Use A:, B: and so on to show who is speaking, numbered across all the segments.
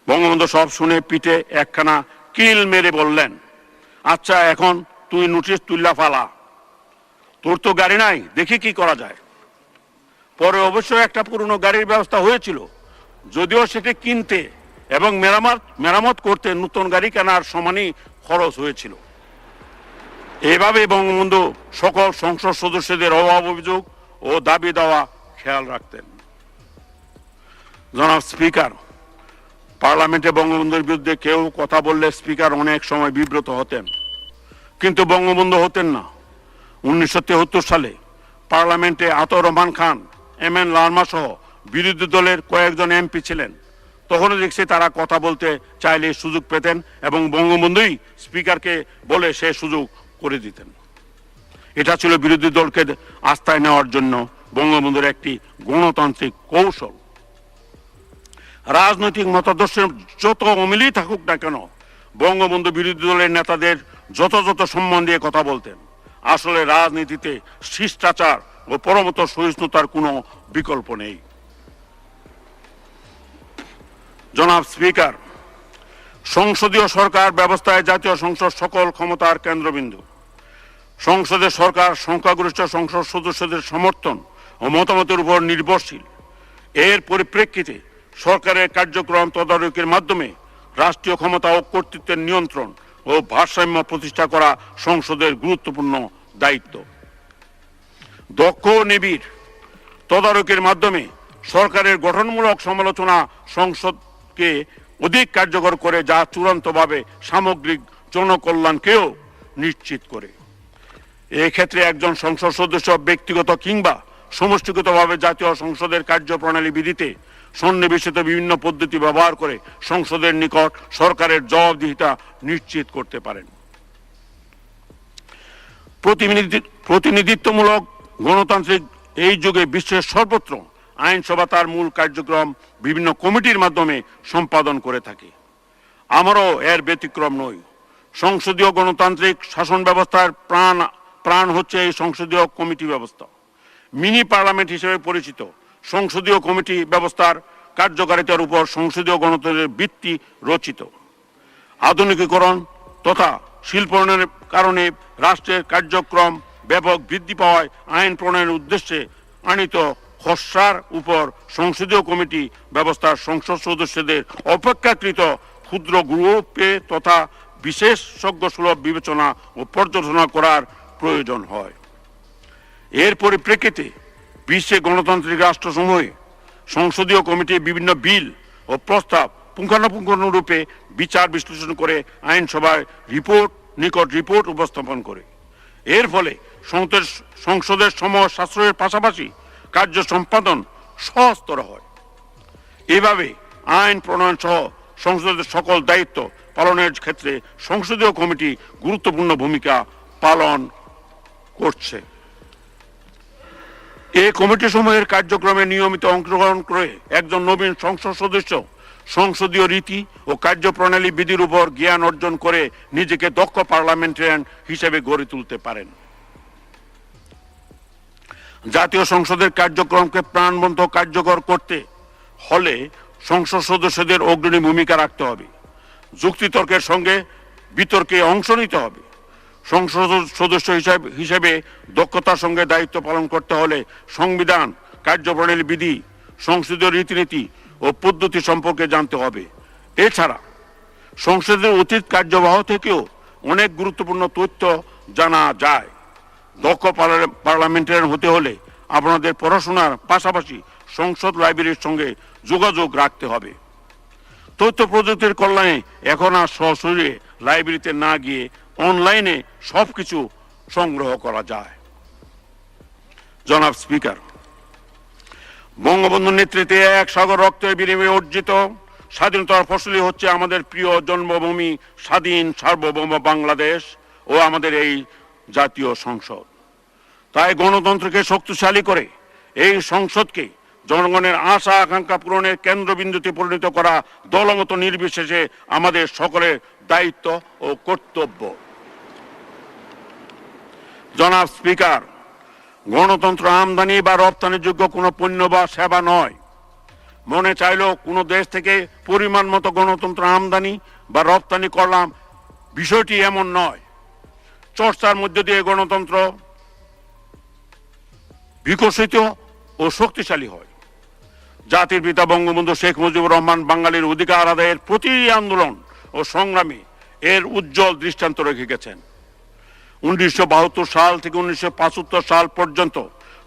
A: বঙ্গবন্ধু সব শুনে পিঠে একখানা কিল মেরে বললেন, আচ্ছা এখন তুই নোটিশ তুল্লা ফালা, তোর তো গাড়ি নাই, দেখি কি করা যায়। পরে অবশ্যই একটা পুরনো গাড়ির ব্যবস্থা হয়েছিল, যদিও সেটি কিনতে এবং মেরামত করতে নতুন গাড়ি কেনার সমানই খরচ হয়েছিল। এভাবে বঙ্গবন্ধু সকল সংসদ সদস্যদের অভাব অভিযোগ ও দাবি দেওয়া খেয়াল রাখতেন। জনাব স্পিকার, পার্লামেন্টে বঙ্গবন্ধুর বিরুদ্ধে কেউ কথা বললে স্পিকার অনেক সময় বিব্রত হতেন, কিন্তু বঙ্গবন্ধু হতেন না। 1973 সালে পার্লামেন্টে আতাউর রহমান খান, এম এন লারমা সহ বিরোধী দলের কয়েকজন এমপি ছিলেন। তখনও দেখছি তারা কথা বলতে চাইলে সুযোগ পেতেন এবং বঙ্গবন্ধুই স্পিকারকে বলে সে সুযোগ করে দিতেন। এটা ছিল বিরোধী দলকে আস্থায় নেওয়ার জন্য বঙ্গবন্ধুর একটি গণতান্ত্রিক কৌশল। রাজনৈতিক মতাদর্শের যত অমিলই থাকুক না কেন, বঙ্গবন্ধু বিরোধী দলের নেতাদের যথাযথ সম্মান দিয়ে কথা বলতেন। আসলে রাজনীতিতে শিষ্টাচার ও পরমত সহিষ্ণুতার কোনো বিকল্প নেই। জনাব স্পিকার, সংসদীয় সরকার ব্যবস্থায় জাতীয় সংসদ সকল ক্ষমতার কেন্দ্রবিন্দু। সংসদের সরকার সংখ্যাগরিষ্ঠ সংসদ সদস্যদের সমর্থন ও মতামতের উপর নির্ভরশীল। এর পরিপ্রেক্ষিতে সরকারের কার্যক্রম তদারকির মাধ্যমে রাষ্ট্রীয় ক্ষমতা ও কর্তৃত্বের নিয়ন্ত্রণ ও ভারসাম্য প্রতিষ্ঠা করা সংসদের গুরুত্বপূর্ণ দায়িত্ব। দক্ষ ও নিবিড় তদারকির মাধ্যমে সরকারের গঠনমূলক সমালোচনা সংসদকে অধিক কার্যকর করে, যা চূড়ান্তভাবে সামগ্রিক জনকল্যাণকেও নিশ্চিত করে। এক্ষেত্রে একজন সংসদ সদস্য ব্যক্তিগত কিংবা সমষ্টিগতভাবে জাতীয় সংসদের কার্যপ্রণালী বিধিতে সন্নিবেশিত বিভিন্ন পদ্ধতি ব্যবহার করে সংসদের নিকট সরকারের জবাবদিহিতা নিশ্চিত করতে পারেন। প্রতিনিধিত্বমূলক গণতান্ত্রিক এই যুগে বিশ্বের সর্বত্র আইনসভা তার মূল কার্যক্রম বিভিন্ন কমিটির মাধ্যমে সম্পাদন করে থাকে। আমারও এর ব্যতিক্রম নই। সংসদীয় গণতান্ত্রিক শাসন ব্যবস্থার প্রাণ হচ্ছে এই সংসদীয় কমিটি ব্যবস্থা। মিনি পার্লামেন্ট হিসেবে পরিচিত সংসদীয় কমিটি ব্যবস্থার কার্যকারিতার উপর সংসদীয় গণতন্ত্রের ভিত্তি রচিত। আধুনিকীকরণ তথা শিল্পায়নের কারণে রাষ্ট্রের কার্যক্রম ব্যাপক বৃদ্ধি পাওয়ায় আইন প্রণয়নের উদ্দেশ্যে আনিত খসড়ার উপর সংসদীয় কমিটি ব্যবস্থার সংসদ সদস্যদের অপেক্ষাকৃত ক্ষুদ্র গ্রুপে তথা বিশেষজ্ঞ সুলভ বিবেচনা ও পর্যালোচনা করার প্রয়োজন হয়। এর পরিপ্রেক্ষিতে বিশ্বে গণতান্ত্রিক রাষ্ট্রসমূহে সংসদীয় কমিটি বিভিন্ন বিল ও প্রস্তাব পুঙ্খানুপুঙ্খরূপে বিচার বিশ্লেষণ করে আইনসভায় নিকট রিপোর্ট উপস্থাপন করে। এর ফলে সংসদের সময় সাশ্রয়ের পাশাপাশি কার্য সম্পাদন সহজতর হয়। এভাবে আইন প্রণয়ন সহ সংসদের সকল দায়িত্ব পালনের ক্ষেত্রে সংসদীয় কমিটি গুরুত্বপূর্ণ ভূমিকা পালন করছে। এই কমিটি সমূহের কার্যক্রমে নিয়মিত অংশগ্রহণ করে একজন নবীন সংসদ সদস্য সংসদীয় রীতি ও কার্যপ্রণালী বিধির উপর জ্ঞান অর্জন করে নিজেকে দক্ষ পার্লামেন্টারিয়ান হিসেবে গড়ে তুলতে পারেন। জাতীয় সংসদের কার্যক্রমকে প্রাণবন্ত কার্যকর করতে হলে সংসদ সদস্যদের অগ্রণী ভূমিকা রাখতে হবে। যুক্তিতর্কের সঙ্গে বিতর্কে অংশ নিতে হবে। সংসদ সদস্য হিসেবে দক্ষতার সঙ্গে দায়িত্ব পালন করতে হলে সংবিধান, কার্যপ্রণালী বিধি, সংসদীয় রীতিনীতি ও পদ্ধতি সম্পর্কে জানতে হবে। এছাড়া সংসদের অতীত কার্যবাহ থেকেও অনেক গুরুত্বপূর্ণ তথ্য জানা যায়। দক্ষ পার্লামেন্টারিয়ান হতে হলে আপনাদের পড়াশোনার পাশাপাশি সংসদ লাইব্রেরির সঙ্গে যোগাযোগ রাখতে হবে। তথ্য প্রযুক্তির কল্যাণে এখন আর সরাসরি লাইব্রেরিতে না গিয়ে অনলাইনে সবকিছু সংগ্রহ করা যায়। জনাব স্পিকার, বঙ্গবন্ধুর নেতৃত্বে এক সাগর রক্তের বিনিময়ে অর্জিত স্বাধীনতার ফসলই হচ্ছে আমাদের প্রিয় জন্মভূমি স্বাধীন সার্বভৌম বাংলাদেশ ও আমাদের এই জাতীয় সংসদ। তাই গণতন্ত্রকে শক্তিশালী করে এই সংসদকে জনগণের আশা আকাঙ্ক্ষা পূরণের কেন্দ্রবিন্দুতে পরিণত করা দলমত নির্বিশেষে আমাদের সকলের দায়িত্ব ও কর্তব্য। জনাব স্পিকার, গণতন্ত্র আমদানি বা রপ্তানিযোগ্য কোনো পণ্য বা সেবা নয়। মনে চাইলেও কোনো দেশ থেকে পরিমাণ মতো গণতন্ত্র আমদানি বা রপ্তানি করলাম, বিষয়টি এমন নয়। চর্চার মধ্য দিয়ে গণতন্ত্র বিকশিত ও শক্তিশালী হয়। জাতির পিতা বঙ্গবন্ধু শেখ মুজিবুর রহমান বাঙালির অধিকার আদায়ের প্রতি আন্দোলন ও সংগ্রামে এর উজ্জ্বল দৃষ্টান্ত রেখে গেছেন। 1972 সাল থেকে 1975 সাল পর্যন্ত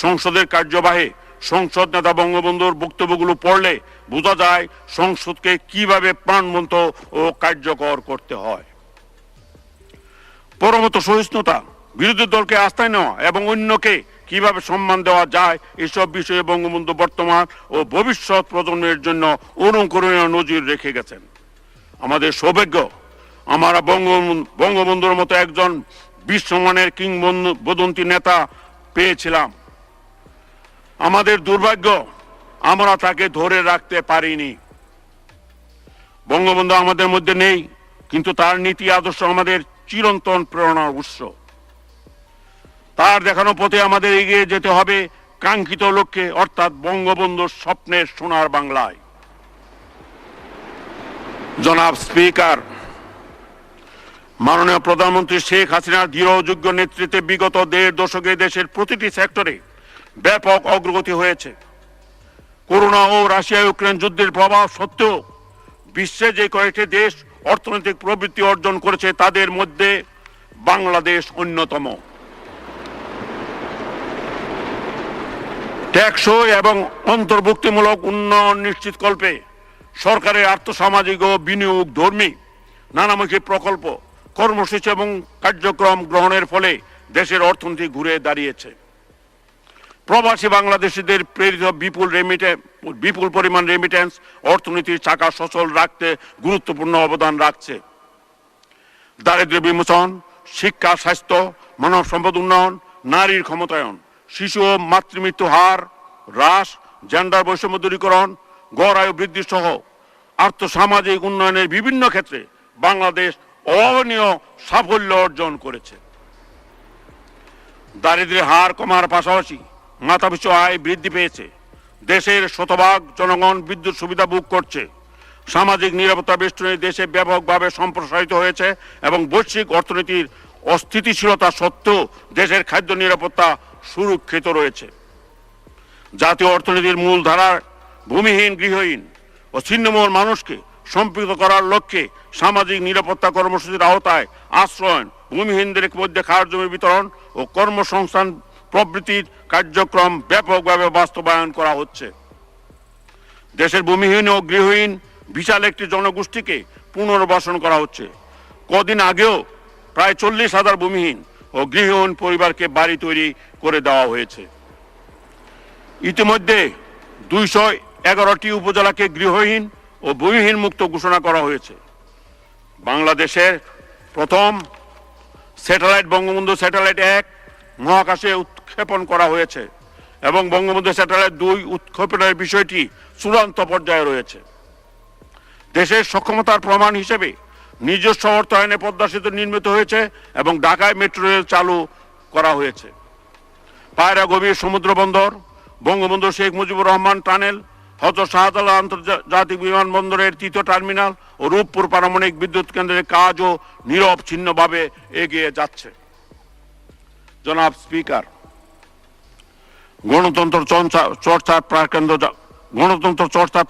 A: সংসদের কার্যবাহে সংসদ নেতা বঙ্গবন্ধুর বক্তব্যগুলো পড়লে বোঝা যায় সংসদকে কিভাবে প্রাণবন্ত ও কার্যকর করতে হয়। পরমত সহিষ্ণুতা, বিরোধী দলকে আস্থায় নেওয়া এবং অন্যকে কিভাবে সম্মান দেওয়া যায়, এসব বিষয়ে বঙ্গবন্ধু বর্তমান ও ভবিষ্যৎ প্রজন্মের জন্য অনুকরণীয় নজির রেখে গেছেন। আমাদের সৌভাগ্য, আমরা বঙ্গবন্ধুর মতো একজন বিশ্বমানের কিংবদন্তি নেতা পেয়েছিলাম। আমাদের দুর্ভাগ্য, আমরা তাকে ধরে রাখতে পারিনি। বঙ্গবন্ধু আমাদের মধ্যে নেই, কিন্তু তার নীতি আদর্শ আমাদের চিরন্তন প্রেরণার উৎস। তার দেখানো পথে আমাদের এগিয়ে যেতে হবে কাঙ্ক্ষিত লক্ষ্যে, অর্থাৎ বঙ্গবন্ধুর স্বপ্নের সোনার বাংলায়। জনাব স্পিকার, মাননীয় প্রধানমন্ত্রী শেখ হাসিনার দৃঢ় যোগ্য নেতৃত্বে বিগত 1.5 দশকে দেশের প্রতিটি সেক্টরে ব্যাপক অগ্রগতি হয়েছে। করোনা ও রাশিয়া ইউক্রেন যুদ্ধের প্রভাব সত্ত্বেও বিশ্বে যে কয়েকটি দেশ অর্থনৈতিক প্রবৃদ্ধি অর্জন করেছে, তাদের মধ্যে বাংলাদেশ অন্যতম। টেকসই এবং অন্তর্ভুক্তিমূলক উন্নয়ন নিশ্চিতকল্পে সরকারের আর্থসামাজিক ও বিনিয়োগ ধর্মী নানামুখী প্রকল্প, কর্মসূচি এবং কার্যক্রম গ্রহণের ফলে দেশের অর্থনীতি ঘুরে দাঁড়িয়েছে। প্রবাসী বাংলাদেশিদের প্রেরিত বিপুল পরিমাণ রেমিটেন্স অর্থনীতির চাকা সচল রাখতে গুরুত্বপূর্ণ অবদান রাখছে। দারিদ্র্য বিমোচন, শিক্ষা, স্বাস্থ্য, মানব সম্পদ উন্নয়ন, নারীর ক্ষমতায়ন, শিশু ও মাতৃমৃত্যু হার হ্রাস, জেন্ডার বৈষম্য দূরীকরণ, গড় আয়ু বৃদ্ধি সহ আর্থসামাজিক উন্নয়নের বিভিন্ন ক্ষেত্রে বাংলাদেশ অভাবনীয় সাফল্য অর্জন করেছে। দারিদ্র্যের হার কমার পাশাপাশি মাথাপিছু আয় বৃদ্ধি পেয়েছে। দেশের শতভাগ জনগণ বিদ্যুৎ সুবিধা ভোগ করছে। সামাজিক নিরাপত্তা বেষ্টনী দেশে ব্যাপকভাবে সম্প্রসারিত হয়েছে এবং বৈশ্বিক অর্থনীতির অস্থিতিশীলতা সত্ত্বেও দেশের খাদ্য নিরাপত্তা সুরক্ষিত রয়েছে। জাতীয় অর্থনীতির মূল ধারার ভূমিহীন, গৃহহীন ও ছিন্নমূল মানুষকে সম্পৃক্ত করার লক্ষ্যে সামাজিক নিরাপত্তা কর্মসূচির আওতায় আশ্রয়ন, ভূমিহীনদের মধ্যে খাওয়ার জমি বিতরণ ও কর্মসংস্থান প্রভৃতির কার্যক্রম ব্যাপকভাবে বাস্তবায়ন করা হচ্ছে। দেশের ভূমিহীন ও গৃহহীন বিশাল একটি জনগোষ্ঠীকে পুনর্বাসন করা হচ্ছে। কদিন আগেও প্রায় 40,000 ভূমিহীন ও গৃহহীন পরিবারকে বাড়ি তৈরি করে দেওয়া হয়েছে। ইতিমধ্যে 211টি উপজেলাকে গৃহহীন ও ভূমিহীন মুক্ত ঘোষণা করা হয়েছে। বাংলাদেশের প্রথম স্যাটেলাইট বঙ্গবন্ধু স্যাটেলাইট 1 মহাকাশে উৎক্ষেপণ করা হয়েছে এবং বঙ্গবন্ধু স্যাটেলাইট 2 উৎক্ষেপণের বিষয়টি চূড়ান্ত পর্যায়ে রয়েছে। দেশের সক্ষমতার প্রমাণ হিসেবে নিজস্ব অর্থায়নে পদ্মা সেতু নির্মিত হয়েছে এবং ঢাকায় মেট্রো রেল চালু করা হয়েছে। পায়রা গভীর সমুদ্র বন্দর, বঙ্গবন্ধু শেখ মুজিবুর রহমান টানেল, হযরত শাহজালাল আন্তর্জাতিক বিমানবন্দরের 3য় টার্মিনাল ও রূপপুর পারমাণবিক বিদ্যুৎ কেন্দ্রের কাজও নিরবচ্ছিন্নভাবে এগিয়ে যাচ্ছে। জনাব স্পিকার, গণতন্ত্র চর্চার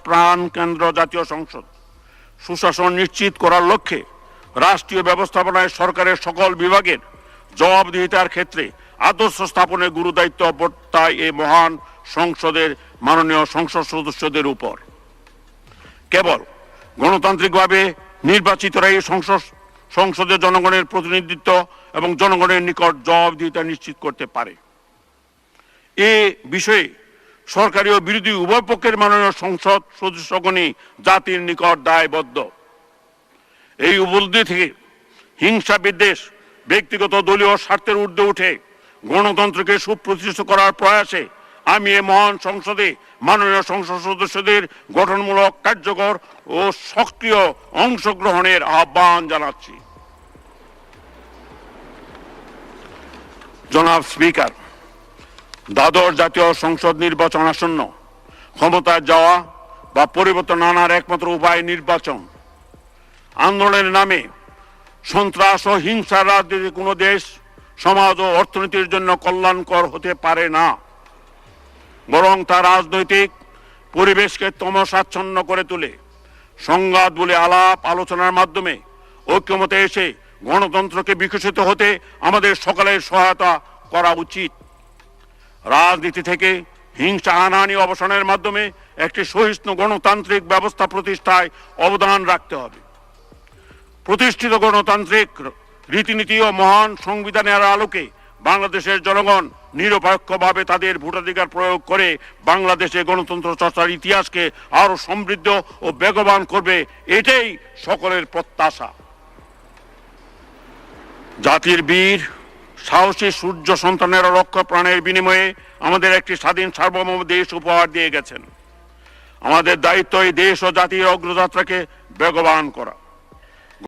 A: প্রাণকেন্দ্র জাতীয় সংসদ সুশাসন নিশ্চিত করার লক্ষ্যে রাষ্ট্রীয় ব্যবস্থাপনায় সরকারের সকল বিভাগের জবাবদিহিতার ক্ষেত্রে আদর্শ স্থাপনের গুরুদায়িত্ব বর্তায় এই মহান সংসদের মাননীয় সংসদ সদস্যদের উপর। কেবল গণতান্ত্রিকভাবে নির্বাচিতরা এই সংসদে জনগণের প্রতিনিধিত্ব এবং জনগণের নিকট জবাবদিহিতা নিশ্চিত করতে পারে। এ বিষয়ে সরকারি ও বিরোধী উভয় পক্ষের মাননীয় সংসদ সদস্যগণই জাতির নিকট দায়বদ্ধ। এই উপলব্ধি থেকে হিংসা, বিদ্বেষ, ব্যক্তিগত দলীয় স্বার্থের ঊর্ধ্বে উঠে গণতন্ত্রকে সুপ্রতিষ্ঠিত করার প্রয়াসে আমি এই মহান সংসদে মাননীয় সংসদ সদস্যদের গঠনমূলক, কার্যকর ও সক্রিয় অংশগ্রহণের আহ্বান জানাচ্ছি। জনাব স্পিকার, দ্বাদশ জাতীয় সংসদ নির্বাচন আসন্ন। ক্ষমতায় যাওয়া বা পরিবর্তন আনার একমাত্র উপায় নির্বাচন। আন্দোলনের নামে সন্ত্রাস ও হিংসার রাজনীতি কোনো দেশ, সমাজ ও অর্থনীতির জন্য কল্যাণকর হতে পারে না, বরং তা রাজনৈতিক পরিবেশকে তমসাচ্ছন্ন করে তোলে। সংঘাত বলে আলাপ আলোচনার মাধ্যমে ঐক্যমতে এসে গণতন্ত্রকে বিকশিত হতে আমাদের সকলের সহায়তা করা উচিত। রাজনীতি থেকে হিংসা হানাহানি অবসানের মাধ্যমে একটি সহিষ্ণু গণতান্ত্রিক ব্যবস্থা প্রতিষ্ঠায় অবদান রাখতে হবে। প্রতিষ্ঠিত গণতান্ত্রিক রীতিনীতি ও মহান সংবিধানের আলোকে বাংলাদেশের জনগণ নিরপেক্ষভাবে তাদের ভোটাধিকার প্রয়োগ করে বাংলাদেশে গণতন্ত্র চর্চার ইতিহাসকে আরো সমৃদ্ধ ও বেগবান করবে, এটাই সকলের প্রত্যাশা। জাতির বীর সাহসী সূর্য সন্তানেরা রক্ত প্রাণের বিনিময়ে আমাদের একটি স্বাধীন সার্বভৌম দেশ উপহার দিয়ে গেছেন। আমাদের দায়িত্ব এই দেশ ও জাতির অগ্রযাত্রাকে বেগবান করা।